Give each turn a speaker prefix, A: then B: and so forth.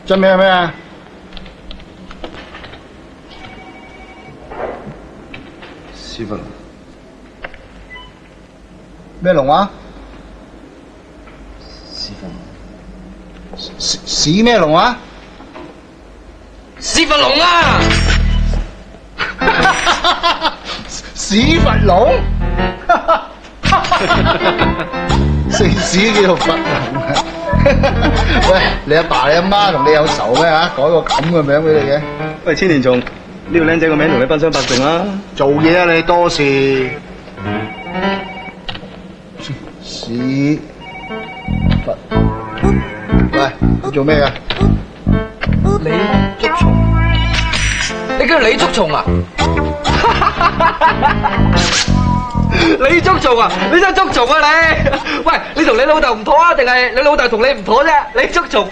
A: 真名係咩啊？
B: 屎忽龍。
A: 咩龍啊？
B: 屎忽龍。
A: 屎咩龍啊？
C: 屎忽龍啊！
A: 屎忽龍？食屎叫做忽龍啊！喂，你阿爸你阿媽同你有仇咩嚇？改個咁嘅名俾你嘅？
B: 喂，千年蟲，呢個僆仔個名同你不相伯仲啊！
A: 做嘢啊你多事。屎忽。喂，你做咩㗎？
C: 李竹蟲，你叫李竹蟲啊？李竹蟲啊？你真係竹蟲啊你！喂，你同你老豆唔妥啊，定係你老豆同你唔妥啫？李竹蟲。